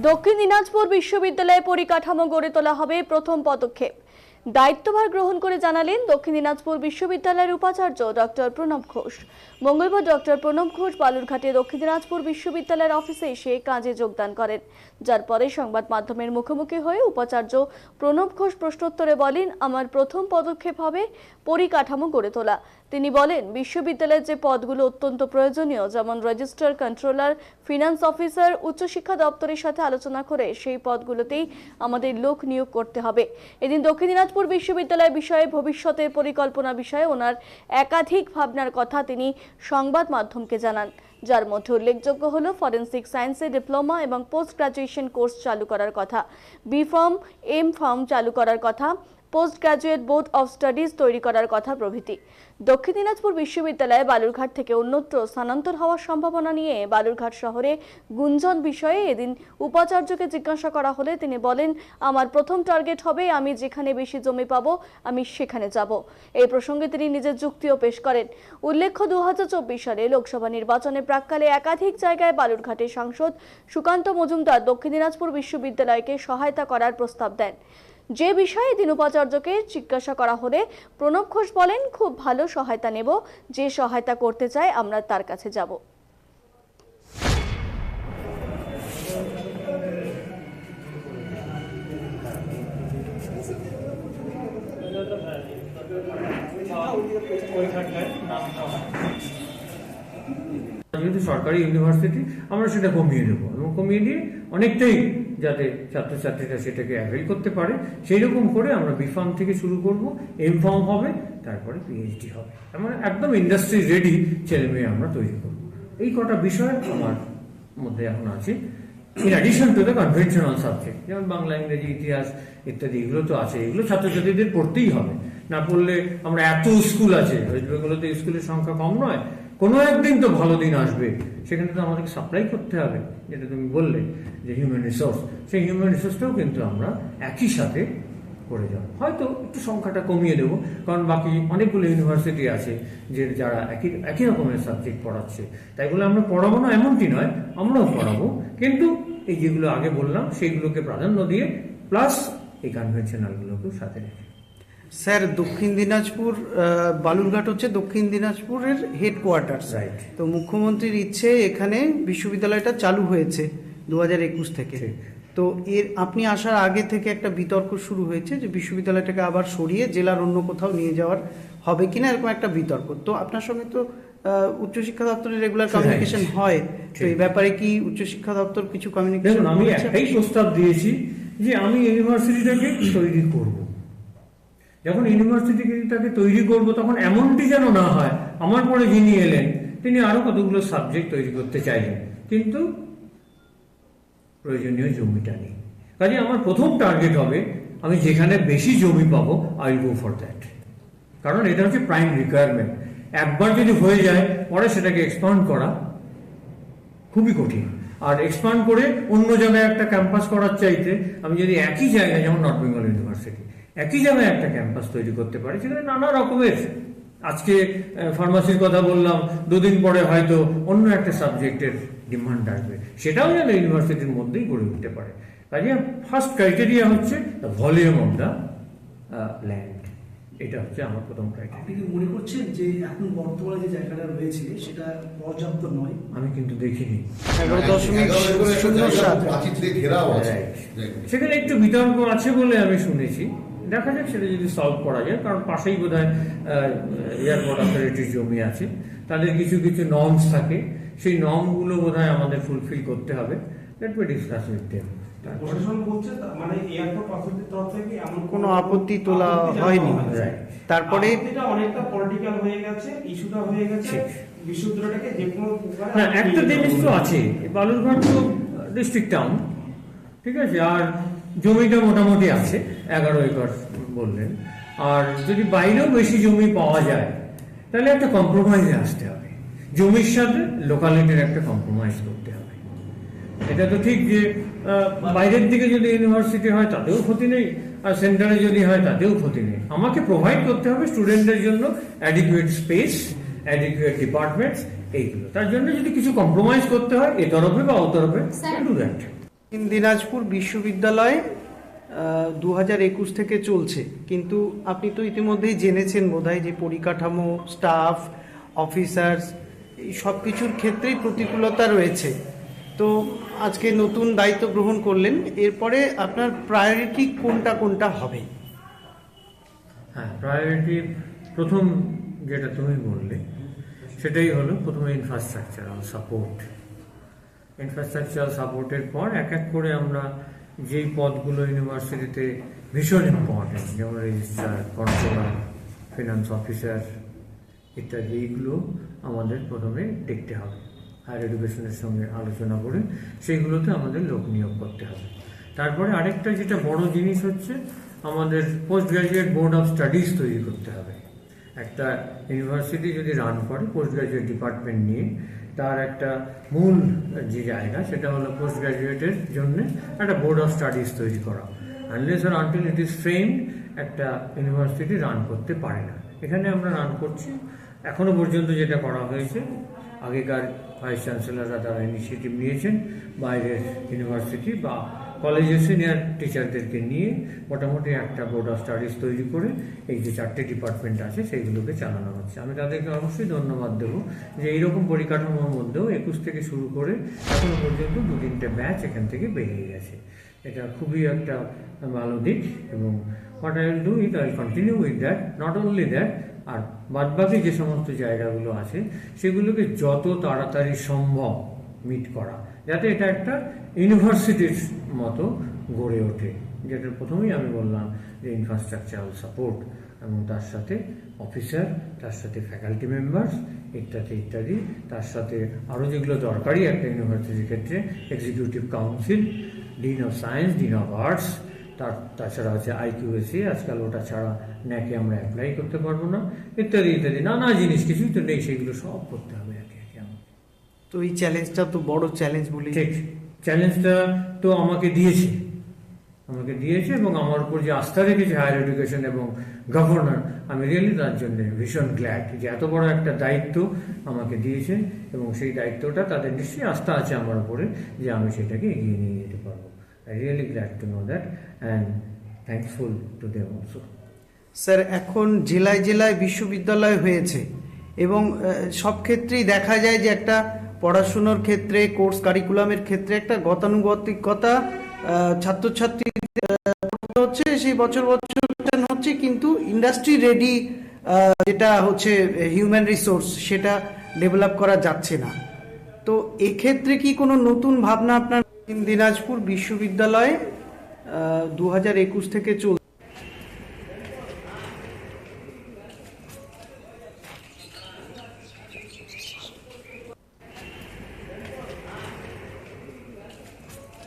দক্ষিণ দিনাজপুর বিশ্ববিদ্যালয়ে পরিকাঠামো গড়ে তোলা হবে প্রথম পদক্ষেপ। দায়িত্বভার গ্রহণ করে জানালেন দক্ষিণ দিনাজপুর বিশ্ববিদ্যালয়ের উপাচার্য ডক্টর প্রণব ঘোষ। মঙ্গলবার ডক্টর প্রণব ঘোষ বালুরঘাটে দক্ষিণ দিনাজপুর বিশ্ববিদ্যালয়ের অফিসে এসে কাজে যোগদান করেন, যার পরে সংবাদ মাধ্যমের মুখোমুখি হয়ে উপাচার্য প্রণব ঘোষ প্রশ্নোত্তরে বলেন, আমার প্রথম পদক্ষেপ হবে পরিকাঠামো গড়ে তোলা। তিনি বলেন, বিশ্ববিদ্যালয়ের যে পদগুলো অত্যন্ত প্রয়োজনীয়, যেমন রেজিস্ট্রার, কন্ট্রোলার, ফিনান্স অফিসার, উচ্চশিক্ষা দপ্তরের সাথে আলোচনা করে সেই পদগুলোতেই আমাদের লোক নিয়োগ করতে হবে। এদিন দক্ষিণ দিনাজপুর বিশ্ববিদ্যালয়ের বিষয়ে ভবিষ্যতের পরিকল্পনা বিষয়ে ওনার একাধিক ভাবনার কথা তিনি সংবাদ মাধ্যমকে জানান, যার মধ্যে উল্লেখযোগ্য হলো ফরেন্সিক সায়েন্সে ডিপ্লোমা এবং পোস্ট গ্রাজুয়েশন কোর্স চালু করার কথা, বি ফার্ম, এম ফার্ম চালু করার কথা, post graduate board of studies তৈরি করার কথা প্রভৃতি। দক্ষিণ দিনাজপুর বিশ্ববিদ্যালয়ে বালুরঘাট থেকে অন্যত্র স্থানান্তর হওয়ার সম্ভাবনা নিয়ে বালুরঘাট শহরে গুঞ্জন বিষয়ে এদিন উপাচার্যকে জিজ্ঞাসা করা হলে তিনি বলেন, আমার প্রথম টার্গেট হবে আমি যেখানে বেশি জমি পাবো আমি সেখানে যাব। এই প্রসঙ্গে তিনি নিজের যুক্তিও পেশ করেন। উল্লেখ্য, 2024 সালে লোকসভা নির্বাচনে প্রাক্কালে একাধিক জায়গায় বালুরঘাটের সাংসদ সুকান্ত মজুমদার দক্ষিণ দিনাজপুর বিশ্ববিদ্যালয়কে সহায়তা করার প্রস্তাব দেন। যে বিষয়ে দিন উপাচার্যকে জিজ্ঞাসা করা হলে প্রণব ঘোষ বলেন, খুব ভালো সহায়তা নেব, যে সহায়তা করতে চায় আমরা তার কাছে যাব। যেহেতু সরকারি ইউনিভার্সিটি, আমরা সেটা কমিয়ে দেবো এবং কমিয়ে দিয়ে অনেকটাই যাতে ছাত্রছাত্রীরা সেটাকে অ্যাভেল করতে পারে সেই রকম করে আমরা বি ফার্ম থেকে শুরু করব, এম ফার্ম হবে, তারপরে পিএইচডি হবে। আমরা একদম ইন্ডাস্ট্রি রেডি ছেলে মেয়ে আমরা তৈরি করব। এই কটা বিষয় আমার মধ্যে এখন আছে, in addition to the conventional subject, যেমন বাংলা, ইংরেজি, ইতিহাস ইত্যাদি, এগুলো তো আছে, এগুলো ছাত্রছাত্রীদের পড়তেই হবে। না পড়লে আমরা এত স্কুল আছে, ওয়েস্ট বেঙ্গলে স্কুলের সংখ্যা কম নয়, কোনো একদিন তো ভালো দিন আসবে, সেখানে তো আমাদেরকে সাপ্লাই করতে হবে। যেটা তুমি বললে যে হিউম্যান রিসোর্স, সেই হিউম্যান রিসোর্সটাও কিন্তু আমরা একই সাথে করে যাব। হয়তো একটু সংখ্যাটা কমিয়ে দেবো, কারণ বাকি অনেকগুলো ইউনিভার্সিটি আছে যে যারা একই রকমের সাবজেক্ট পড়াচ্ছে, তাই বলে আমরা পড়াবো না এমনটি নয়, আমরাও পড়াবো, কিন্তু এই যেগুলো আগে বললাম সেইগুলোকে প্রাধান্য দিয়ে প্লাস এই কনভেনশনালগুলোকেও সাথে রেখে। স্যার, দক্ষিণ দিনাজপুর বালুরঘাট হচ্ছে দক্ষিণ দিনাজপুরের হেডকোয়ার্টার, রাইট। তো মুখ্যমন্ত্রীর ইচ্ছে এখানে বিশ্ববিদ্যালয়টা চালু হয়েছে 2021 থেকে। তো এর আপনি আসার আগে থেকে একটা বিতর্ক শুরু হয়েছে যে বিশ্ববিদ্যালয়টাকে আবার সরিয়ে জেলার অন্য কোথাও নিয়ে যাওয়ার হবে কিনা, এরকম একটা বিতর্ক। তো আপনার সঙ্গে তো উচ্চশিক্ষা দপ্তরের রেগুলার কমিউনিকেশন হয়, তো এই ব্যাপারে কি উচ্চশিক্ষা দপ্তর কিছু কমিউনিকেশন? আমি একটাই প্রস্তাব দিয়েছি যে আমি ইউনিভার্সিটিটাকে তৈরি করব। যখন ইউনিভার্সিটিটাকে তৈরি করব তখন এমনটি যেন না হয় আমার পরে যিনি এলেন তিনি আরো কতগুলো সাবজেক্ট তৈরি করতে চাইলেন, কিন্তু প্রয়োজনীয় জমিটা নেই। কাজে আমার প্রথম টার্গেট হবে আমি যেখানে বেশি জমি পাবো I will go for that, কারণ এটা হচ্ছে প্রাইম রিকোয়ারমেন্ট। একবার যদি হয়ে যায় পরে সেটাকে এক্সপান্ড করা খুবই কঠিন। আর এক্সপান্ড করে অন্য জায়গায় একটা ক্যাম্পাস করার চাইতে আমি যদি একই জায়গায়, যেমন নর্থ বেঙ্গল ইউনিভার্সিটি, একই জায়গায় একটা ক্যাম্পাস তৈরি করতে পারি, সেখানে নানা রকমের, আজকে ফার্মাসির কথা বললাম, দুদিন পরে হয়তো অন্য একটা সাবজেক্টের ডিমান্ড আসবে, সেটাও যেন ইউনিভার্সিটির মধ্যেই গড়ে উঠতে পারে। কাজে ফার্স্ট ক্রাইটেরিয়া হচ্ছে the volume of the land, এটা হচ্ছে আমার প্রথম ক্রাইটেরিয়া। আপনি কি মনে করছেন যে এখন বর্তমানে যে জায়গাটা রয়েছে সেটা পর্যাপ্ত নয়? আমি কিন্তু দেখিনি। 11.07 সেখানে একটু বিতর্ক আছে বলে আমি শুনেছি, দেখা যাক সেটা যদি সলভ করা যায়, কারণ পাশেই বোধ হয় এয়ারপোর্ট অথরিটির জমি আছে, তাদের কিছু কিছু নর্মস থাকে, সেই নর্মগুলো বোধ হয় আমাদের ফুলফিল করতে হবে। Let me discuss with them. প্রশাসন বলছে মানে এয়ারপোর্ট অথরিটির তরফ থেকে এমন কোনো আপত্তি তোলা হয়নি। তারপরে এটা অনেকটা পলিটিক্যাল হয়ে গেছে, ইস্যুটা হয়ে গেছে, বিশ্ববিদ্যালয়টাকে যে কোনো হ্যাঁ, একটা জিনিস তো আছে, বালুরঘাট তো ডিস্ট্রিক্ট টাউন, ঠিক আছে, আর জমিটা মোটামুটি আছে 11 একর বললেন, আর যদি বাইরেও বেশি জমি পাওয়া যায় তাহলে একটা কম্প্রোমাইজে আসতে হবে, জমির সাথে লোকালিটির একটা কম্প্রোমাইজ করতে হবে। এটা তো ঠিক যে বাইরের দিকে যদি ইউনিভার্সিটি হয় তাতেও ক্ষতি নেই, আর সেন্টারে যদি হয় তাতেও ক্ষতি নেই। আমাকে প্রোভাইড করতে হবে স্টুডেন্টদের জন্য অ্যাডিকুয়েট স্পেস, অ্যাডিকুয়েট ডিপার্টমেন্টস, এইগুলো। তার জন্য যদি কিছু কম্প্রোমাইজ করতে হয় এ তরফে বা ও তরফে, ডু দ্যাট। দক্ষিণ দিনাজপুর বিশ্ববিদ্যালয় 2021 থেকে চলছে, কিন্তু আপনি তো ইতিমধ্যেই জেনেছেন বোধহয় যে পরিকাঠামো, স্টাফ, অফিসার্স, এই সব কিছুর ক্ষেত্রেই প্রতিকূলতা রয়েছে। তো আজকে নতুন দায়িত্ব গ্রহণ করলেন, এরপরে আপনার প্রায়োরিটি কোনটা কোনটা হবে? হ্যাঁ, প্রায়োরিটি প্রথম যেটা তুমি বললে সেটাই হলো প্রথমে ইনফ্রাস্ট্রাকচারাল সাপোর্ট। ইনফ্রাস্ট্রাকচারাল সাপোর্টের পর এক এক করে আমরা যেই পদগুলো ইউনিভার্সিটিতে ভীষণ ইম্পর্টেন্ট, যেমন রেজিস্ট্রার, কন্ট্রোলার, ফিনান্স অফিসার ইত্যাদি, এইগুলো আমাদের প্রথমে দেখতে হবে। হায়ার এডুকেশনের সঙ্গে আলোচনা করে সেইগুলোতে আমাদের লোক নিয়োগ করতে হবে। তারপরে আরেকটা যেটা বড় জিনিস হচ্ছে, আমাদের post graduate board of studies তৈরি করতে হবে। একটা ইউনিভার্সিটি যদি রান করে পোস্ট গ্রাজুয়েট ডিপার্টমেন্ট নিয়ে, তার একটা মূল যে জায়গা সেটা হলো পোস্ট গ্রাজুয়েটের জন্য একটা বোর্ড অফ স্টাডিজ তৈরি করা। আনলেস আর আনটিল ইট ইজ ফ্রেমড, একটা ইউনিভার্সিটি রান করতে পারে না। এখানে আমরা রান করছি। এখনো পর্যন্ত যেটা করা হয়েছে, আগেকার ভাইস চ্যান্সেলররা তারা ইনিশিয়েটিভ নিয়েছেন বাইরের ইউনিভার্সিটি বা কলেজের সিনিয়র টিচারদেরকে নিয়ে মোটামুটি একটা বোর্ড অফ স্টাডিজ তৈরি করে এই যে 4টে ডিপার্টমেন্ট আছে সেইগুলোকে চালানো হচ্ছে। আমি তাদেরকে অবশ্যই ধন্যবাদ দেবো যে এইরকম পরিকাঠামোর মধ্যেও 21 থেকে শুরু করে এখনো পর্যন্ত 2-3টে ব্যাচ এখান থেকে বেরিয়ে গেছে। এটা খুবই একটা ভালো দিক, এবং what I will do it, I will continue with that. Not only that, আর বাদবাকি যে সমস্ত জায়গাগুলো আছে সেগুলোকে যত তাড়াতাড়ি সম্ভব মিট করা, যাতে এটা একটা ইউনিভার্সিটির মতো গড়ে ওঠে। যেটা প্রথমেই আমি বললাম যে ইনফ্রাস্ট্রাকচারাল সাপোর্ট, এবং তার সাথে অফিসার, তার সাথে ফ্যাকাল্টি মেম্বার্স ইত্যাদি ইত্যাদি, তার সাথে আরও যেগুলো দরকারি একটা ইউনিভার্সিটির ক্ষেত্রে, executive council, dean of science, dean of arts, তাছাড়া আছে IQAC, আজকাল ওটা ছাড়া ন্যাকে আমরা অ্যাপ্লাই করতে পারবো না, ইত্যাদি ইত্যাদি নানা জিনিস, কিছুই তো নেই, সেগুলো সব করতে হবে একে একে আমাকে। তো এই চ্যালেঞ্জটা তো বড় চ্যালেঞ্জ বলি। ঠিক, চ্যালেঞ্জটা তো আমাকে দিয়েছে, এবং আমার উপর যে আস্থা রেখেছে হায়ার এডুকেশন এবং গভর্নর, আমি রিয়েলি তার জন্য ভীষণ গ্ল্যাড যে এত বড় একটা দায়িত্ব আমাকে দিয়েছে, এবং সেই দায়িত্বটা তাদের নিশ্চয়ই আস্থা আছে আমার উপরে যে আমি সেটাকে এগিয়ে নিয়ে যেতে পারবো। I really glad to know that and thankful to them also. Sir, এখন জেলায় জেলায় বিশ্ববিদ্যালয় হয়েছে, এবং সব ক্ষেত্রেই দেখা যায় যে একটা পড়াশুনোর ক্ষেত্রে, কোর্স কারিকুলামের ক্ষেত্রে একটা গতানুগতিকতা ছাত্রছাত্রীদের হচ্ছে, সেই বছর হচ্ছে, কিন্তু ইন্ডাস্ট্রি রেডি যেটা হচ্ছে হিউম্যান রিসোর্স, সেটা ডেভেলপ করা যাচ্ছে না। তো এক্ষেত্রে কি কোনো নতুন ভাবনা আপনার? দিনাজপুর বিশ্ববিদ্যালয় 2021 থেকে চলছে।